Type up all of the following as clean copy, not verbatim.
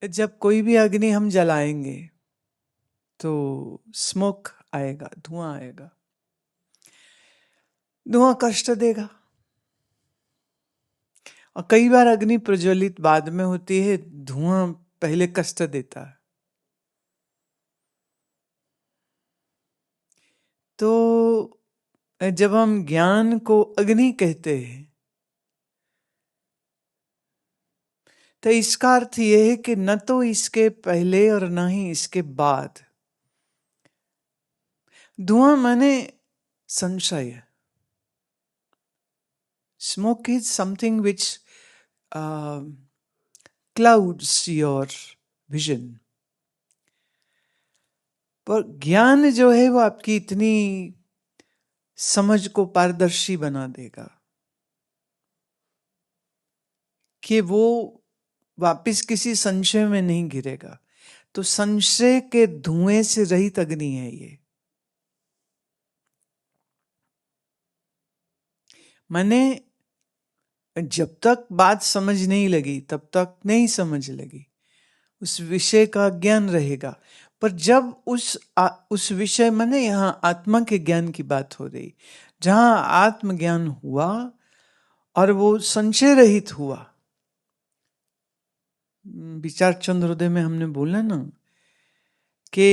जब कोई भी अग्नि हम जलाएंगे तो स्मोक आएगा, धुआं आएगा। धुआं कष्ट देगा, और कई बार अग्नि प्रज्वलित बाद में होती है, धुआं पहले कष्ट देता है। तो जब हम ज्ञान को अग्नि कहते हैं तो इसका अर्थ यह है कि न तो इसके पहले और न ही इसके बाद। धुआं माने संशय। Smoke is something which clouds your vision. पर ज्ञान जो है वो आपकी इतनी समझ को पारदर्शी बना देगा कि वो वापिस किसी संशय में नहीं गिरेगा। तो संशय के धुएं से रहित अग्नि है ये। मैंने जब तक बात समझ नहीं लगी तब तक नहीं समझ लगी, उस विषय का ज्ञान रहेगा। पर जब उस विषय माने यहां आत्मा के ज्ञान की बात हो रही, जहां आत्मज्ञान हुआ और वो संशय रहित हुआ। विचार चंद्रोदय में हमने बोला ना कि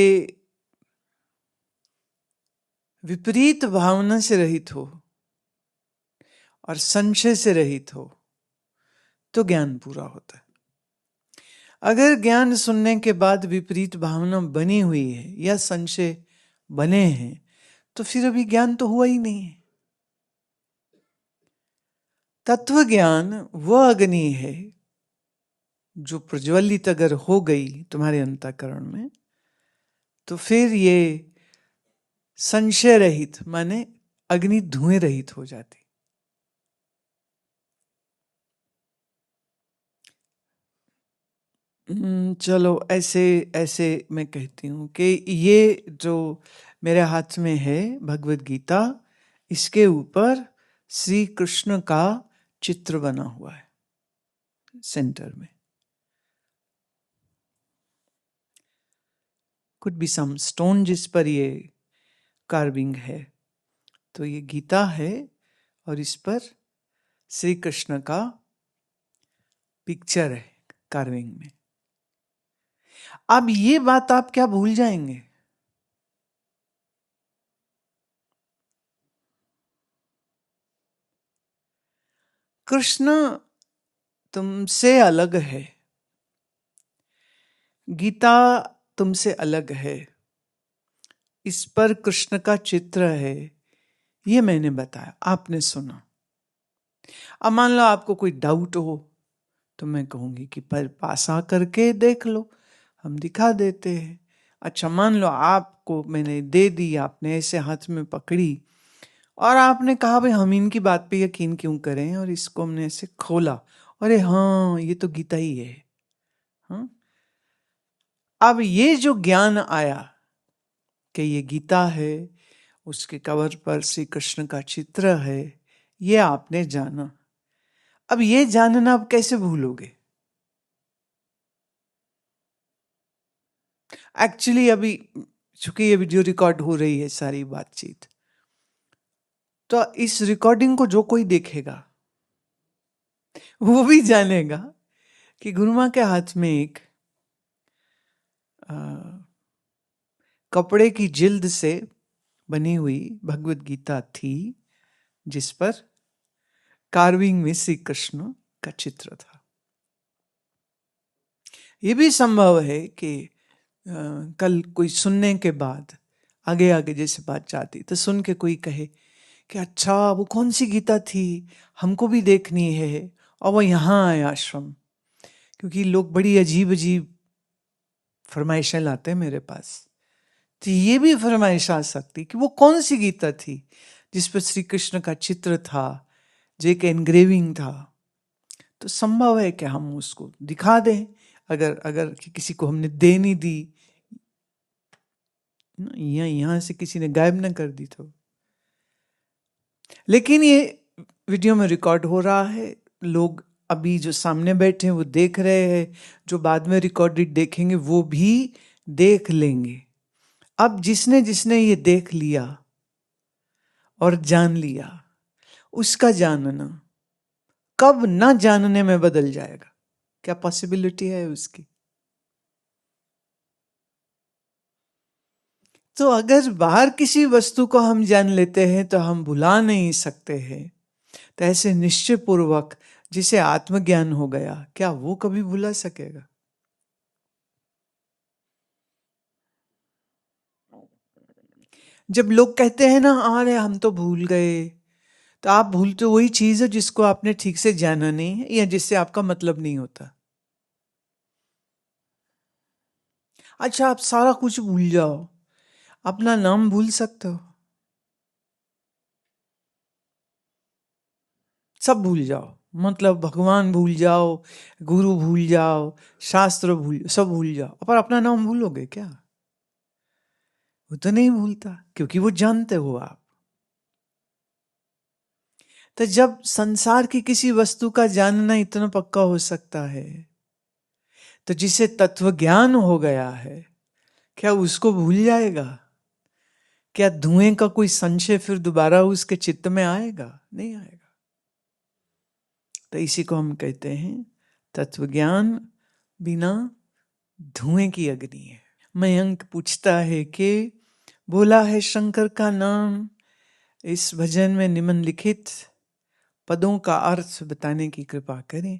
विपरीत भावना से रहित हो और संशय से रहित हो तो ज्ञान पूरा होता है। अगर ज्ञान सुनने के बाद विपरीत भावना बनी हुई है या संशय बने हैं तो फिर अभी ज्ञान तो हुआ ही नहीं है। तत्व ज्ञान वह अग्नि है जो प्रज्वलित अगर हो गई तुम्हारे अंतःकरण में तो फिर ये संशय रहित माने अग्नि धुएं रहित हो जाती। चलो ऐसे ऐसे मैं कहती हूँ कि ये जो मेरे हाथ में है भगवद गीता, इसके ऊपर श्री कृष्ण का चित्र बना हुआ है सेंटर में। कुड बी सम स्टोन जिस पर ये कार्विंग है। तो ये गीता है और इस पर श्री कृष्ण का पिक्चर है कार्विंग में। अब ये बात आप क्या भूल जाएंगे? कृष्ण तुमसे अलग है, गीता तुमसे अलग है, इस पर कृष्ण का चित्र है, ये मैंने बताया, आपने सुना। अब मान लो आपको कोई डाउट हो तो मैं कहूंगी कि पर पास आ करके देख लो, हम दिखा देते हैं। अच्छा मान लो आपको मैंने दे दी, आपने ऐसे हाथ में पकड़ी और आपने कहा भाई हम इनकी बात पे यकीन क्यों करें, और इसको हमने ऐसे खोला, अरे हाँ ये तो गीता ही है। हाँ, अब ये जो ज्ञान आया कि ये गीता है, उसके कवर पर श्री कृष्ण का चित्र है, ये आपने जाना। अब ये जानना आप कैसे भूलोगे? एक्चुअली अभी चूंकि ये वीडियो रिकॉर्ड हो रही है सारी बातचीत, तो इस रिकॉर्डिंग को जो कोई देखेगा वो भी जानेगा कि गुरु मां के हाथ में एक कपड़े की जिल्द से बनी हुई भगवद गीता थी, जिस पर कार्विंग में श्री कृष्ण का चित्र था। ये भी संभव है कि कल कोई सुनने के बाद आगे आगे जैसे बात जाती तो सुन के कोई कहे कि अच्छा वो कौन सी गीता थी, हमको भी देखनी है, और वो यहाँ आए आश्रम। क्योंकि लोग बड़ी अजीब अजीब फरमाइशें लाते हैं मेरे पास, तो ये भी फरमाइश आ सकती कि वो कौन सी गीता थी जिस पर श्री कृष्ण का चित्र था, जो एक एनग्रेविंग था। तो संभव है कि हम उसको दिखा दें, अगर अगर किसी को हमने दे नहीं दी, यहां से किसी ने गायब ना कर दी तो। लेकिन ये वीडियो में रिकॉर्ड हो रहा है, लोग अभी जो सामने बैठे हैं वो देख रहे हैं, जो बाद में रिकॉर्डेड देखेंगे वो भी देख लेंगे। अब जिसने जिसने ये देख लिया और जान लिया, उसका जानना कब ना जानने में बदल जाएगा, क्या पॉसिबिलिटी है उसकी? तो अगर बाहर किसी वस्तु को हम जान लेते हैं तो हम भुला नहीं सकते हैं, तो ऐसे निश्चय पूर्वक जिसे आत्मज्ञान हो गया, क्या वो कभी भुला सकेगा? जब लोग कहते हैं ना, अरे हम तो भूल गए, तो आप भूलते वही चीज है जिसको आपने ठीक से जाना नहीं है या जिससे आपका मतलब नहीं होता। अच्छा, आप सारा कुछ भूल जाओ, अपना नाम भूल सकते हो, सब भूल जाओ, मतलब भगवान भूल जाओ, गुरु भूल जाओ, शास्त्र भूल, सब भूल जाओ, पर अपना नाम भूलोगे क्या? वो तो नहीं भूलता, क्योंकि वो जानते हो आप। तो जब संसार की किसी वस्तु का जानना इतना पक्का हो सकता है, तो जिसे तत्व ज्ञान हो गया है, क्या उसको भूल जाएगा? क्या धुएं का कोई संशय फिर दोबारा उसके चित्त में आएगा? नहीं आएगा। तो इसी को हम कहते हैं तत्व ज्ञान बिना धुएं की अग्नि है। मयंक पूछता है कि बोला है शंकर का नाम, इस भजन में निम्नलिखित पदों का अर्थ बताने की कृपा करें।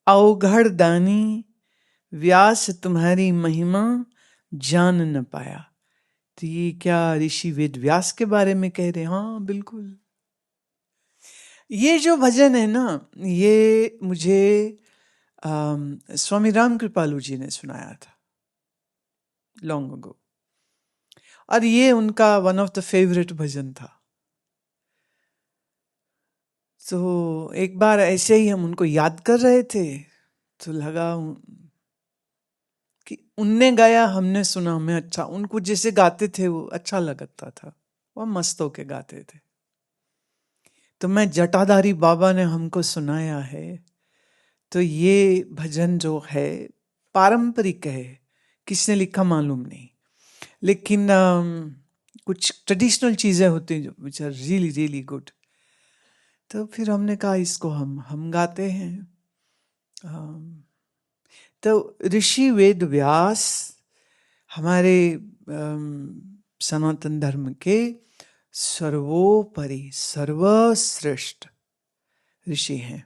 अवघड़ दानी व्यास तुम्हारी महिमा जान न पाया। तो ये क्या ऋषि वेद व्यास के बारे में कह रहे हैं? हाँ बिल्कुल। ये जो भजन है ना, ये मुझे स्वामी राम कृपालु जी ने सुनाया था लॉन्ग अगो, और ये उनका वन ऑफ द फेवरेट भजन था। तो एक बार ऐसे ही हम उनको याद कर रहे थे, तो लगा कि उनने गाया, हमने सुना, हमें अच्छा, उनको जैसे गाते थे वो अच्छा लगता था, वो मस्त होके गाते थे। तो मैं जटाधारी बाबा ने हमको सुनाया है, तो ये भजन जो है पारंपरिक है, किसने लिखा मालूम नहीं, लेकिन कुछ ट्रेडिशनल चीजें होती हैं जो which are really really good. तो फिर हमने कहा इसको हम गाते हैं। तो ऋषि वेद व्यास हमारे सनातन धर्म के सर्वोपरि सर्वश्रेष्ठ ऋषि हैं।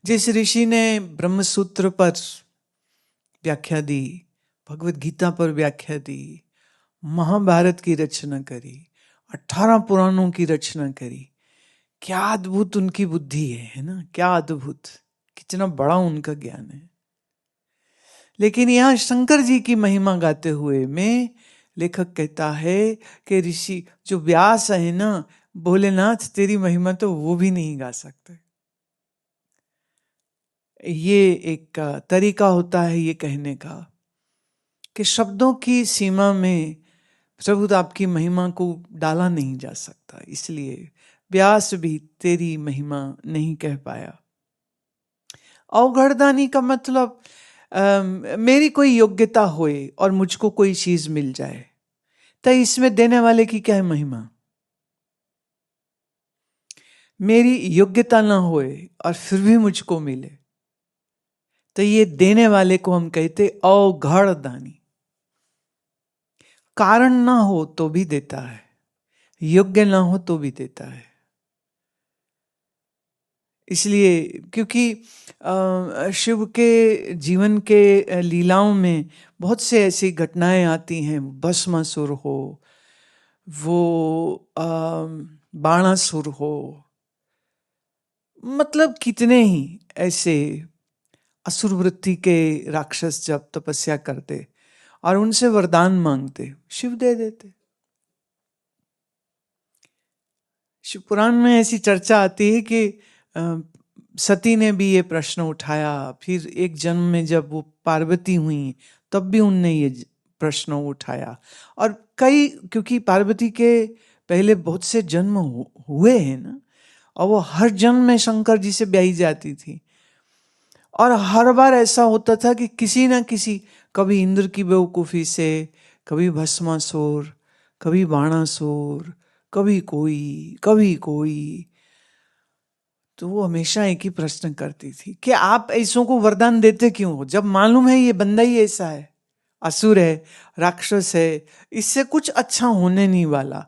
जिस ऋषि ने ब्रह्म सूत्र पर व्याख्या दी, भगवत गीता पर व्याख्या दी, महाभारत की रचना करी, 18 पुराणों की रचना करी, क्या अद्भुत उनकी बुद्धि है ना, क्या अद्भुत, कितना बड़ा उनका ज्ञान है। लेकिन यहाँ शंकर जी की महिमा गाते हुए में लेखक कहता है कि ऋषि जो व्यास है ना, भोलेनाथ तेरी महिमा तो वो भी नहीं गा सकते। ये एक तरीका होता है ये कहने का कि शब्दों की सीमा में प्रभु आपकी महिमा को डाला नहीं जा सकता, इसलिए व्यास भी तेरी महिमा नहीं कह पाया। अवघड़दानी का मतलब मेरी कोई योग्यता होए और मुझको कोई चीज मिल जाए, तो इसमें देने वाले की क्या है महिमा? मेरी योग्यता ना होए और फिर भी मुझको मिले, तो ये देने वाले को हम कहते अवघड़दानी। कारण ना हो तो भी देता है, योग्य ना हो तो भी देता है। इसलिए क्योंकि शिव के जीवन के लीलाओं में बहुत से ऐसी घटनाएं आती हैं, भस्मासुर हो, वो बाणासुर हो, मतलब कितने ही ऐसे असुर वृत्ति के राक्षस जब तपस्या करते और उनसे वरदान मांगते, शिव दे देते। शिव पुराण में ऐसी चर्चा आती है कि सती ने भी ये प्रश्न उठाया, फिर एक जन्म में जब वो पार्वती हुई तब भी उनने ये प्रश्न उठाया, और कई, क्योंकि पार्वती के पहले बहुत से जन्म हुए हैं ना, और वो हर जन्म में शंकर जी से ब्याही जाती थी। और हर बार ऐसा होता था कि किसी ना किसी, कभी इंद्र की बेवकूफ़ी से, कभी भस्मासुर, कभी बाणासुर, कभी कोई। तो वो हमेशा एक ही प्रश्न करती थी कि आप ऐसों को वरदान देते क्यों हो, जब मालूम है ये बंदा ही ऐसा है, असुर है, राक्षस है, इससे कुछ अच्छा होने नहीं वाला,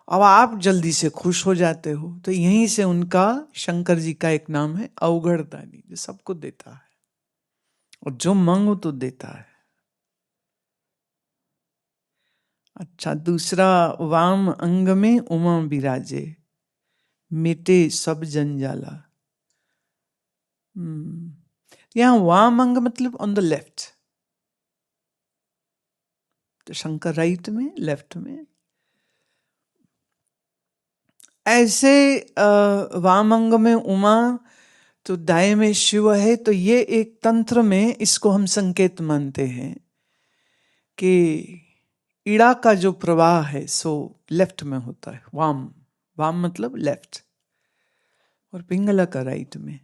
अब आप जल्दी से खुश हो जाते हो। तो यहीं से उनका, शंकर जी का एक नाम है अवघड़दानी, जो सबको देता है और जो मांगो तो देता है। अच्छा, दूसरा, वाम अंग में उमा विराजे, मिटे सब जंजाला। यहाँ वाम अंग मतलब ऑन द लेफ्ट, तो शंकर राइट में, लेफ्ट में। ऐसे वाम अंग में उमा, तो दाएं में शिव है। तो ये एक तंत्र में इसको हम संकेत मानते हैं कि ईड़ा का जो प्रवाह है सो लेफ्ट में होता है, वाम, वाम मतलब लेफ्ट, और पिंगला का राइट में।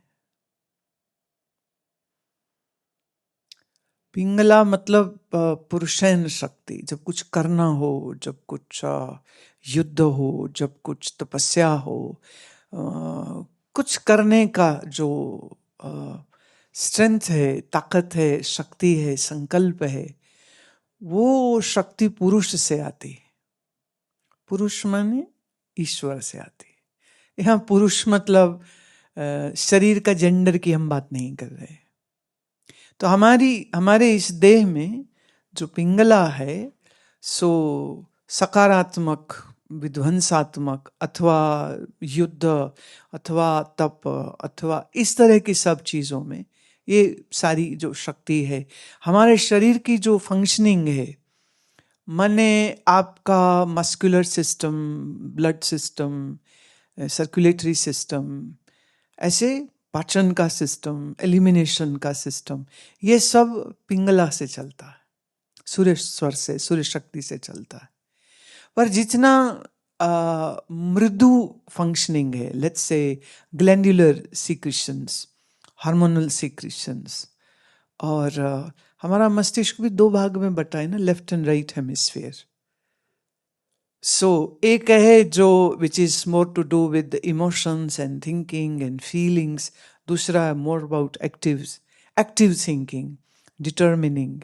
पिंगला मतलब पुरुषैन शक्ति, जब कुछ करना हो, जब कुछ युद्ध हो, जब कुछ तपस्या हो, कुछ करने का जो स्ट्रेंथ है, ताकत है, शक्ति है, संकल्प है, वो शक्ति पुरुष से आती है। पुरुष माने ईश्वर से आती है। यहाँ पुरुष मतलब शरीर का जेंडर की हम बात नहीं कर रहे। तो हमारे इस देह में जो पिंगला है सो सकारात्मक, विध्वंसात्मक, अथवा युद्ध, अथवा तप, अथवा इस तरह की सब चीज़ों में ये सारी जो शक्ति है, हमारे शरीर की जो फंक्शनिंग है, माने आपका muscular system, blood system, circulatory system, ऐसे पाचन का सिस्टम, एलिमिनेशन का सिस्टम, ये सब पिंगला से चलता है, सूर्य स्वर से, सूर्य शक्ति से चलता है। पर जितना मृदु फंक्शनिंग है, let's say glandular secretions, hormonal secretions, और हमारा मस्तिष्क भी दो भाग में बटा है ना, left and right hemisphere. So एक है जो which is more to do with emotions and thinking and feelings, दूसरा है more about active thinking, determining,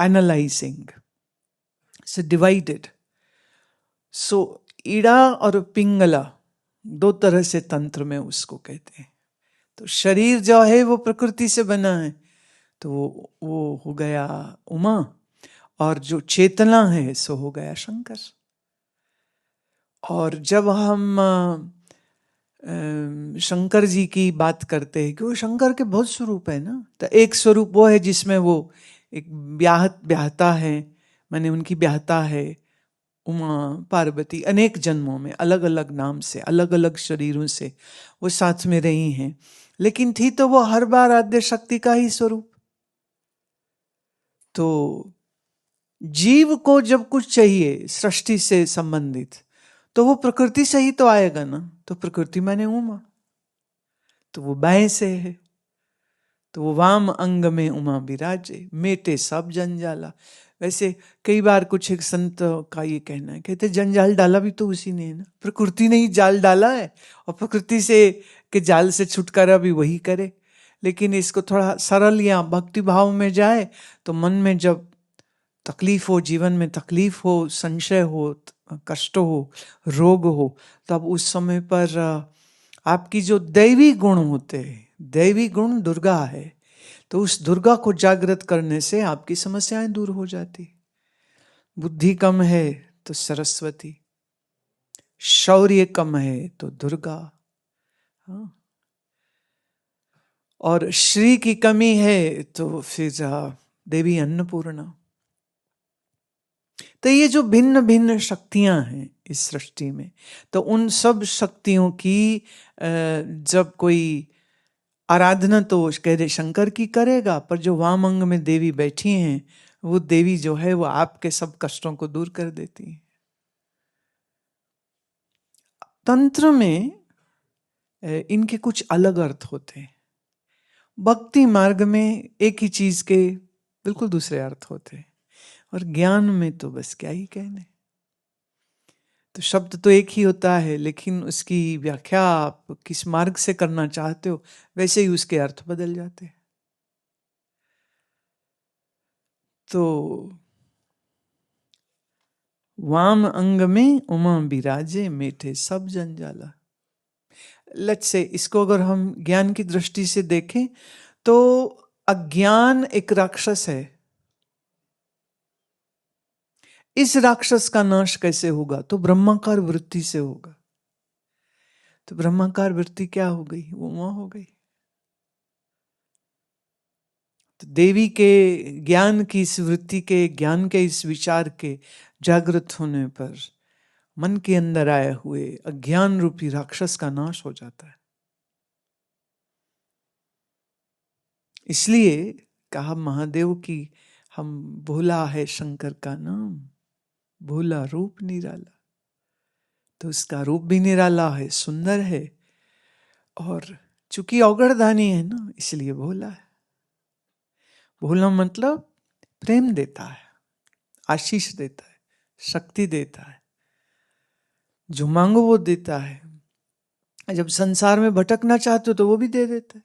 analysing, so divided. So Ida और पिंगला दो तरह से तंत्र में उसको कहते हैं। तो शरीर जो है वो प्रकृति से बना है, तो वो हो गया उमा, और जो चेतना है सो हो गया शंकर। और जब हम शंकर जी की बात करते हैं कि वो शंकर के बहुत स्वरूप है ना, तो एक स्वरूप वो है जिसमें वो एक ब्याहता है, माने उनकी ब्याहता है उमा पार्वती, अनेक जन्मों में अलग अलग नाम से, अलग अलग शरीरों से वो साथ में रही हैं, लेकिन थी तो वो हर बार आद्य शक्ति का ही स्वरूप। तो जीव को जब कुछ चाहिए सृष्टि से संबंधित, तो वो प्रकृति से ही तो आएगा ना। तो प्रकृति माने उमा, तो वो बाएं से है, तो वो वाम अंग में उमा विराजे, मेटे सब जंजाला। वैसे कई बार कुछ एक संत का ये कहना है, कहते जंजाल डाला भी तो उसी ने है ना, प्रकृति ने ही जाल डाला है, और प्रकृति से के जाल से छुटकारा भी वही करे। लेकिन इसको थोड़ा सरल या भक्ति भाव में जाए तो मन में जब तकलीफ हो, जीवन में तकलीफ हो, संशय हो, कष्ट हो, रोग हो, तब उस समय पर आपकी जो दैवी गुण होते हैं, दैवी गुण दुर्गा है, तो उस दुर्गा को जागृत करने से आपकी समस्याएं दूर हो जाती। बुद्धि कम है तो सरस्वती, शौर्य कम है तो दुर्गा, हाँ, और श्री की कमी है तो फिर देवी अन्नपूर्णा। तो ये जो भिन्न भिन्न शक्तियां हैं इस सृष्टि में, तो उन सब शक्तियों की जब कोई आराधना तो कह दे शंकर की करेगा, पर जो वाम अंग में देवी बैठी हैं, वो देवी जो है वो आपके सब कष्टों को दूर कर देती है। तंत्र में इनके कुछ अलग अर्थ होते हैं। भक्ति मार्ग में एक ही चीज के बिल्कुल दूसरे अर्थ होते हैं, और ज्ञान में तो बस क्या ही कहने। तो शब्द तो एक ही होता है, लेकिन उसकी व्याख्या आप किस मार्ग से करना चाहते हो वैसे ही उसके अर्थ बदल जाते हैं। तो वाम अंग में उमा बिराजे, मीठे सब जंजाला। लेट्स से इसको अगर हम ज्ञान की दृष्टि से देखें तो अज्ञान एक राक्षस है। इस राक्षस का नाश कैसे होगा? तो ब्रह्माकार वृत्ति से होगा। तो ब्रह्माकार वृत्ति क्या हो गई? वो उमा हो गई। तो देवी के ज्ञान की इस वृत्ति के, ज्ञान के इस विचार के जागृत होने पर मन के अंदर आए हुए अज्ञान रूपी राक्षस का नाश हो जाता है। इसलिए कहा महादेव की हम भोला है शंकर का नाम, भोला रूप निराला। तो उसका रूप भी निराला है, सुंदर है, और चूंकि औगड़दानी है ना, इसलिए भोला है। भोला मतलब प्रेम देता है, आशीष देता है, शक्ति देता है, जो मांगो वो देता है। जब संसार में भटकना चाहते हो तो वो भी दे देता है।